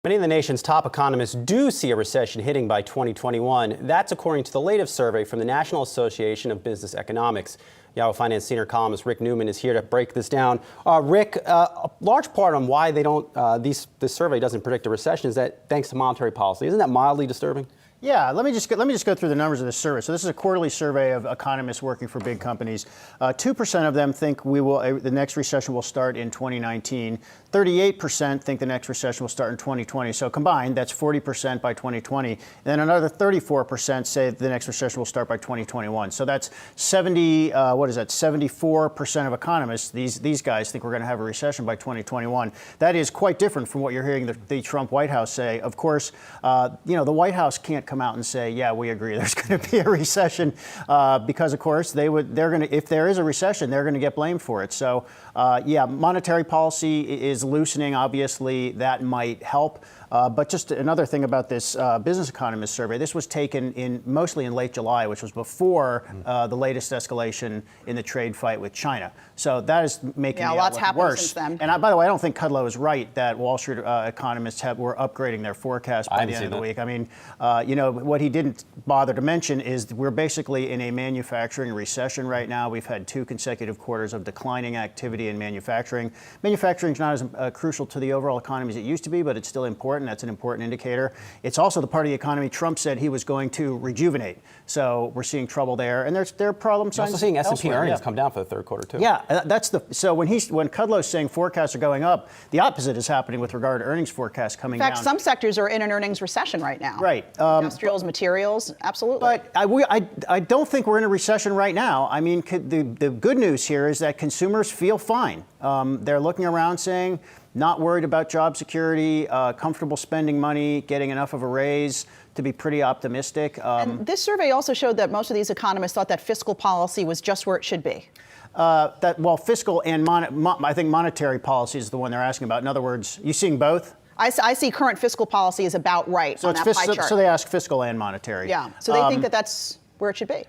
Many of the nation's top economists do see a recession hitting by 2021. That's according to the latest survey from the National Association of Business Economics. Yahoo Finance senior columnist Rick Newman is here to break this down. Rick, a large part on why they don't, this survey doesn't predict a recession is that thanks to monetary policy. Isn't that mildly disturbing? Yeah, let me just go through the numbers of this survey. So this is a quarterly survey of economists working for big companies. 2% of them think the next recession will start in 2019. 38% think the next recession will start in 2020. So combined, that's 40% by 2020. And then another 34% say the next recession will start by 2021. So that's 74% of economists. These guys think we're going to have a recession by 2021. That is quite different from what you're hearing the Trump White House say. Of course, the White House can't come out and say, yeah, we agree there's going to be a recession, because of course if there is a recession, they're going to get blamed for it. So yeah, monetary policy is loosening. Obviously, that might help. But just another thing about this business economist survey, this was taken mostly in late July, which was before the latest escalation in the trade fight with China. So that is making the outlook worse. Since then. And by the way, I don't think Kudlow is right that Wall Street economists were upgrading their forecast by the end of the week. I mean, what he didn't bother to mention is we're basically in a manufacturing recession right now. We've had 2 consecutive quarters of declining activity in manufacturing. Manufacturing is not as crucial to the overall economy as it used to be, but it's still important. That's an important indicator. It's also the part of the economy Trump said he was going to rejuvenate. So we're seeing trouble there, and there are problem signs. You're also seeing S&P earnings come down for the third quarter too. Yeah, so when Kudlow's saying forecasts are going up, the opposite is happening with regard to earnings forecasts coming down. In fact, some sectors are in an earnings recession right now. Right. Industrials, materials, absolutely. But I don't think we're in a recession right now. I mean, the good news here is that consumers feel fine. They're looking around saying, not worried about job security, comfortable spending money, getting enough of a raise to be pretty optimistic. And this survey also showed that most of these economists thought that fiscal policy was just where it should be. Fiscal and I think monetary policy is the one they're asking about. In other words, you seeing both? I see current fiscal policy is about right on that pie chart. So they ask fiscal and monetary. Yeah. So they think that that's where it should be.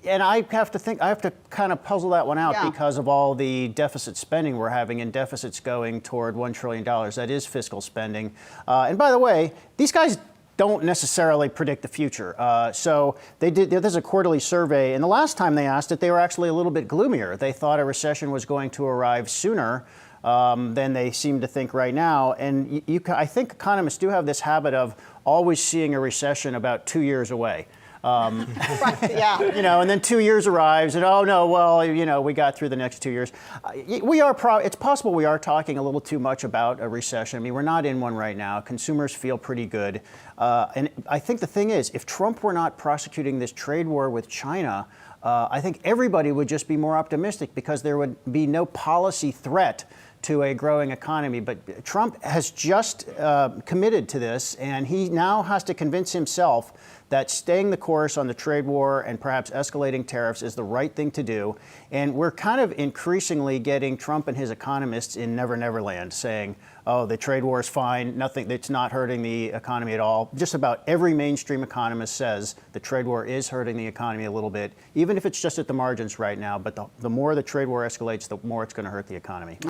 And I have to kind of puzzle that one out because of all the deficit spending we're having, and deficits going toward $1 trillion. That is fiscal spending. And by the way, these guys don't necessarily predict the future. So there's a quarterly survey, and the last time they asked it, they were actually a little bit gloomier. They thought a recession was going to arrive sooner than they seem to think right now. And I think economists do have this habit of always seeing a recession about 2 years away. Right, yeah. And then 2 years arrives, and oh no, well, we got through the next 2 years. It's possible we are talking a little too much about a recession. I mean, we're not in one right now. Consumers feel pretty good. And I think the thing is, if Trump were not prosecuting this trade war with China, I think everybody would just be more optimistic because there would be no policy threat to a growing economy. But Trump has just committed to this, and he now has to convince himself that staying the course on the trade war and perhaps escalating tariffs is the right thing to do. And we're kind of increasingly getting Trump and his economists in Never Never Land saying, oh, the trade war is fine, it's not hurting the economy at all. Just about every mainstream economist says the trade war is hurting the economy a little bit, even if it's just at the margins right now. But the more the trade war escalates, the more it's going to hurt the economy.